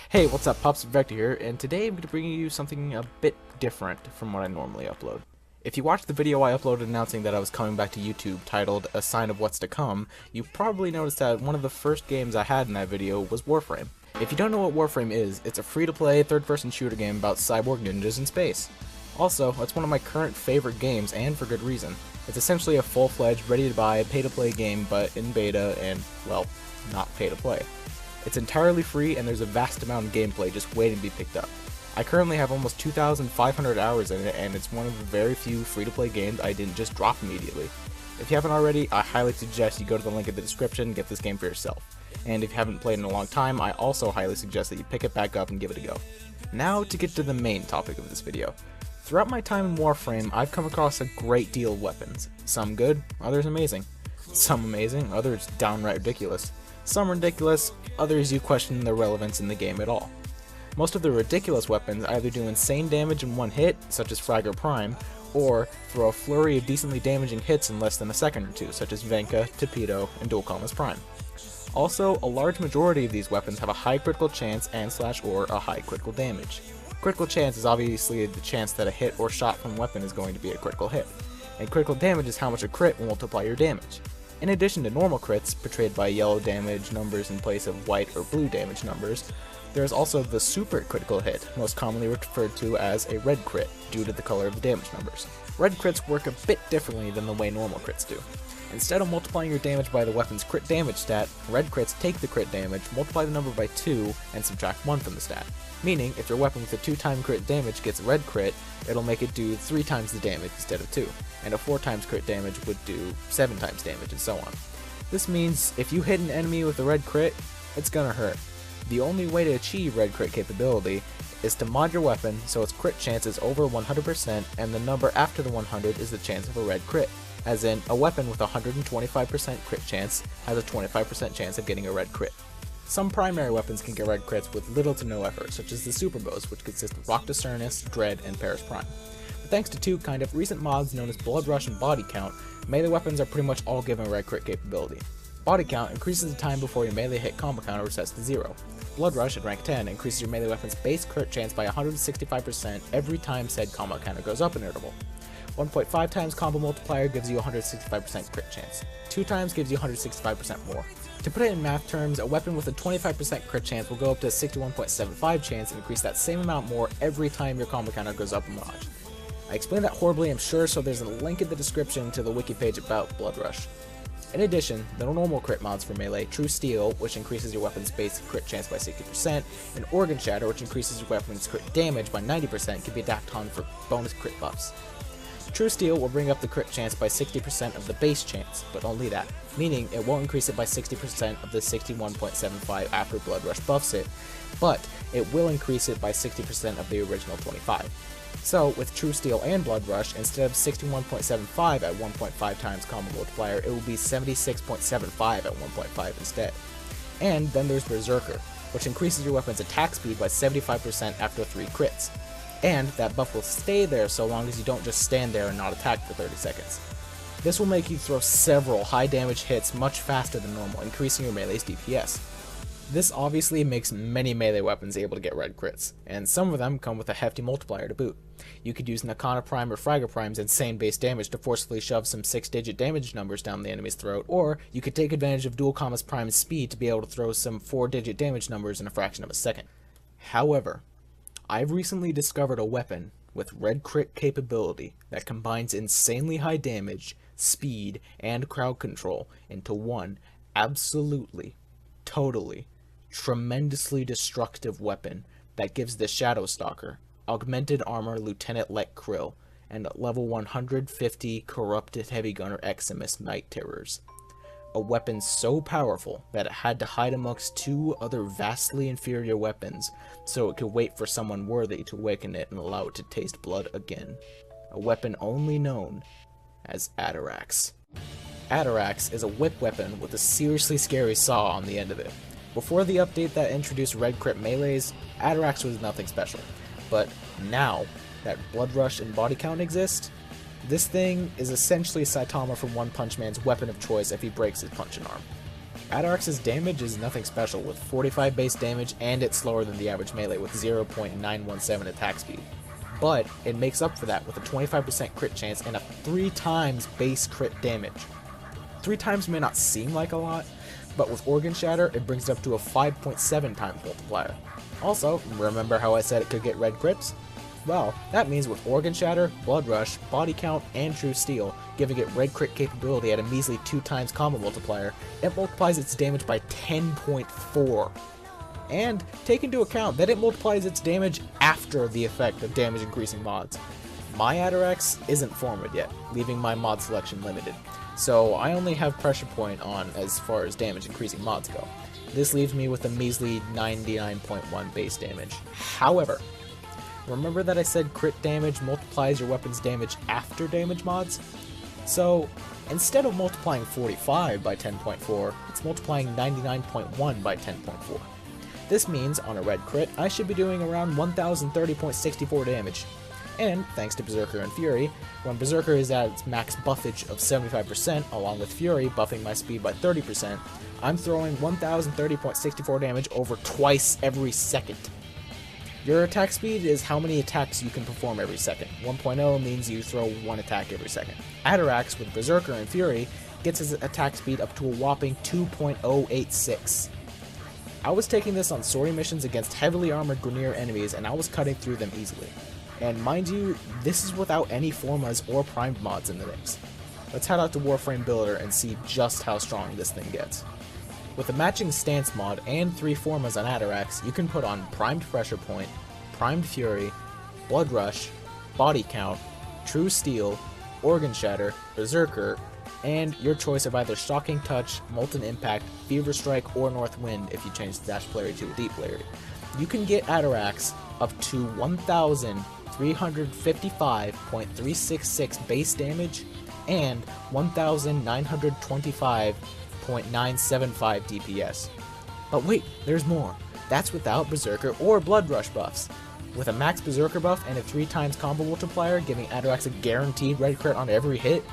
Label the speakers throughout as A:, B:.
A: Hey, what's up, Pups? Vector here, and today I'm going to bring you something a bit different from what I normally upload. If you watched the video I uploaded announcing that I was coming back to YouTube titled A Sign of What's to Come, you probably noticed that one of the first games I had in that video was Warframe. If you don't know what Warframe is, it's a free-to-play, third-person shooter game about cyborg ninjas in space. Also, it's one of my current favorite games, and for good reason. It's essentially a full-fledged, ready-to-buy, pay-to-play game, but in beta and, well, not pay-to-play. It's entirely free, and there's a vast amount of gameplay just waiting to be picked up. I currently have almost 2,500 hours in it, and it's one of the very few free-to-play games I didn't just drop immediately. If you haven't already, I highly suggest you go to the link in the description and get this game for yourself. And if you haven't played in a long time, I also highly suggest that you pick it back up and give it a go. Now to get to the main topic of this video. Throughout my time in Warframe, I've come across a great deal of weapons. Some good, others amazing. Some amazing, others downright ridiculous. Some ridiculous, others you question their relevance in the game at all. Most of the ridiculous weapons either do insane damage in one hit, such as Fragger Prime, or throw a flurry of decently damaging hits in less than a second or two, such as Venka, Torpedo, and Dual Commas Prime. Also, a large majority of these weapons have a high critical chance and/or a high critical damage. Critical chance is obviously the chance that a hit or shot from a weapon is going to be a critical hit, and critical damage is how much a crit will multiply your damage. In addition to normal crits, portrayed by yellow damage numbers in place of white or blue damage numbers, there is also the super critical hit, most commonly referred to as a red crit, due to the color of the damage numbers. Red crits work a bit differently than the way normal crits do. Instead of multiplying your damage by the weapon's crit damage stat, red crits take the crit damage, multiply the number by 2, and subtract 1 from the stat. Meaning, if your weapon with a 2-time crit damage gets a red crit, it'll make it do 3 times the damage instead of 2, and a 4 times crit damage would do 7 times damage, and so on. This means, if you hit an enemy with a red crit, it's gonna hurt. The only way to achieve red crit capability is to mod your weapon so its crit chance is over 100%, and the number after the 100 is the chance of a red crit. As in, a weapon with a 125% crit chance has a 25% chance of getting a red crit. Some primary weapons can get red crits with little to no effort, such as the super bows, which consist of Roctocernus, Dread, and Paris Prime. But thanks to two kind of recent mods known as Blood Rush and Body Count, melee weapons are pretty much all given red crit capability. Body Count increases the time before your melee hit combo counter resets to 0. Blood Rush at rank 10 increases your melee weapon's base crit chance by 165% every time said combo counter goes up an interval. 1.5 times combo multiplier gives you 165% crit chance. 2 times gives you 165% more. To put it in math terms, a weapon with a 25% crit chance will go up to a 61.75 chance and increase that same amount more every time your combo counter goes up a notch. I explained that horribly, I'm sure, so there's a link in the description to the wiki page about Blood Rush. In addition, the normal crit mods for melee, True Steel, which increases your weapon's base crit chance by 60%, and Organ Shatter, which increases your weapon's crit damage by 90%, can be adapted on for bonus crit buffs. True Steel will bring up the crit chance by 60% of the base chance, but only that, meaning it won't increase it by 60% of the 61.75 after Blood Rush buffs it, but it will increase it by 60% of the original 25. So, with True Steel and Blood Rush, instead of 61.75 at 1.5 times combo multiplier, it will be 76.75 at 1.5 instead. And then there's Berserker, which increases your weapon's attack speed by 75% after 3 crits. And that buff will stay there so long as you don't just stand there and not attack for 30 seconds. This will make you throw several high damage hits much faster than normal, increasing your melee's DPS. This obviously makes many melee weapons able to get red crits, and some of them come with a hefty multiplier to boot. You could use Nakana Prime or Fragger Prime's insane base damage to forcefully shove some 6-digit damage numbers down the enemy's throat, or you could take advantage of Dual Commas Prime's speed to be able to throw some 4-digit damage numbers in a fraction of a second. However, I've recently discovered a weapon with red crit capability that combines insanely high damage, speed, and crowd control into one absolutely, totally, tremendously destructive weapon that gives the Shadow Stalker augmented armor Lieutenant Let Krill and level 150 corrupted heavy gunner Eximus Night Terrors. A weapon so powerful that it had to hide amongst 2 other vastly inferior weapons so it could wait for someone worthy to awaken it and allow it to taste blood again. A weapon only known as Atarax. Atarax is a whip weapon with a seriously scary saw on the end of it. Before the update that introduced red crit melees, Atarax was nothing special, but now that Blood Rush and Body Count exist, this thing is essentially Saitama from One Punch Man's weapon of choice if he breaks his punching arm. Atarax's damage is nothing special, with 45 base damage, and it's slower than the average melee with 0.917 attack speed. But it makes up for that with a 25% crit chance and a 3 times base crit damage. 3 times may not seem like a lot, but with Organ Shatter, it brings it up to a 5.7 times multiplier. Also, remember how I said it could get red crits? Well, that means with Organ Shatter, Blood Rush, Body Count, and True Steel, giving it red crit capability at a measly 2 times combo multiplier, it multiplies its damage by 10.4. And take into account that it multiplies its damage after the effect of damage increasing mods. My Atarax isn't formed yet, leaving my mod selection limited, so I only have Pressure Point on as far as damage increasing mods go. This leaves me with a measly 99.1 base damage. However, remember that I said crit damage multiplies your weapon's damage after damage mods? So, instead of multiplying 45 by 10.4, it's multiplying 99.1 by 10.4. This means, on a red crit, I should be doing around 1030.64 damage. And, thanks to Berserker and Fury, when Berserker is at its max buffage of 75%, along with Fury buffing my speed by 30%, I'm throwing 1030.64 damage over twice every second. Your attack speed is how many attacks you can perform every second. 1.0 means you throw 1 attack every second. Atarax, with Berserker and Fury, gets his attack speed up to a whopping 2.086. I was taking this on sortie missions against heavily armored Grineer enemies, and I was cutting through them easily. And mind you, this is without any Formas or primed mods in the mix. Let's head out to Warframe Builder and see just how strong this thing gets. With a matching stance mod and 3 Formas on Atarax, you can put on Primed Pressure Point, Primed Fury, Blood Rush, Body Count, True Steel, Organ Shatter, Berserker, and your choice of either Shocking Touch, Molten Impact, Fever Strike, or North Wind if you change the Dash Polarity to a Deep Polarity. You can get Atarax up to 1,355.366 base damage and 1,925.975 DPS. But wait, there's more. That's without Berserker or Blood Rush buffs. With a max Berserker buff and a 3 times combo multiplier giving Atarax a guaranteed red crit on every hit,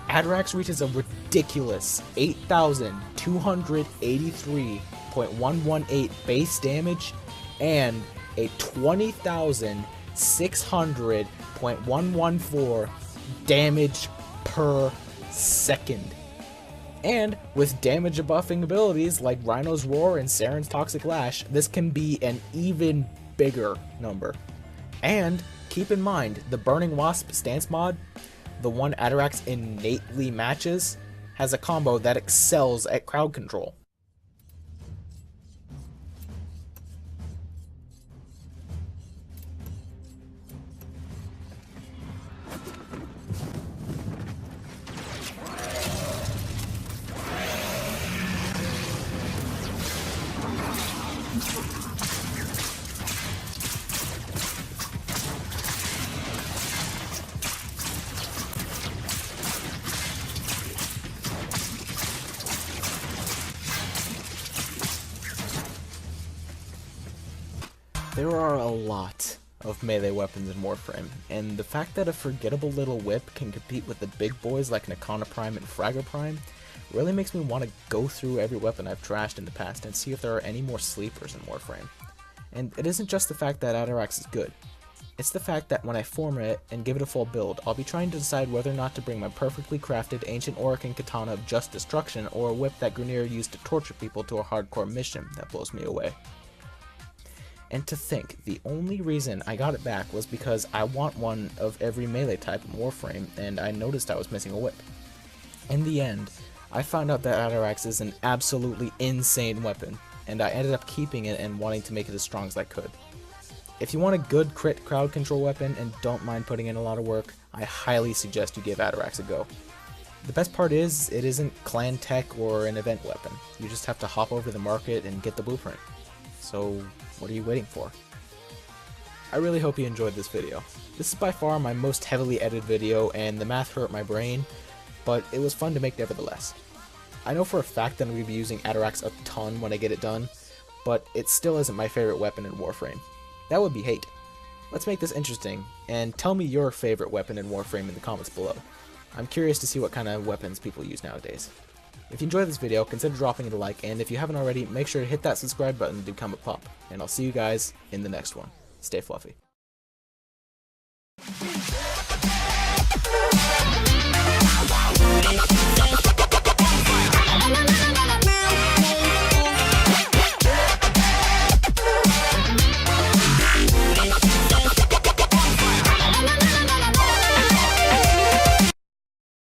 A: Atarax reaches a ridiculous 8,283.118 base damage and a 20,600.114 damage per second. And with damage buffing abilities like Rhino's Roar and Saren's Toxic Lash, this can be an even bigger number. And keep in mind, the Burning Wasp stance mod, the one Atarax innately matches, has a combo that excels at crowd control. There are a lot of melee weapons in Warframe, and the fact that a forgettable little whip can compete with the big boys like Nakana Prime and Fragger Prime really makes me want to go through every weapon I've trashed in the past and see if there are any more sleepers in Warframe. And it isn't just the fact that Atarax is good, it's the fact that when I form it and give it a full build, I'll be trying to decide whether or not to bring my perfectly crafted ancient Orokin katana of just destruction or a whip that Grineer used to torture people to a hardcore mission that blows me away. And to think, the only reason I got it back was because I want one of every melee type in Warframe, and I noticed I was missing a whip. In the end, I found out that Atarax is an absolutely insane weapon, and I ended up keeping it and wanting to make it as strong as I could. If you want a good crit crowd control weapon and don't mind putting in a lot of work, I highly suggest you give Atarax a go. The best part is, it isn't clan tech or an event weapon. You just have to hop over to the market and get the blueprint. So, what are you waiting for? I really hope you enjoyed this video. This is by far my most heavily edited video, and the math hurt my brain, but it was fun to make nevertheless. I know for a fact that I'm going to be using Atarax a ton when I get it done, but it still isn't my favorite weapon in Warframe. That would be hate. Let's make this interesting, and tell me your favorite weapon in Warframe in the comments below. I'm curious to see what kind of weapons people use nowadays. If you enjoyed this video, consider dropping it a like, and if you haven't already, make sure to hit that subscribe button to become a pup. And I'll see you guys in the next one. Stay fluffy.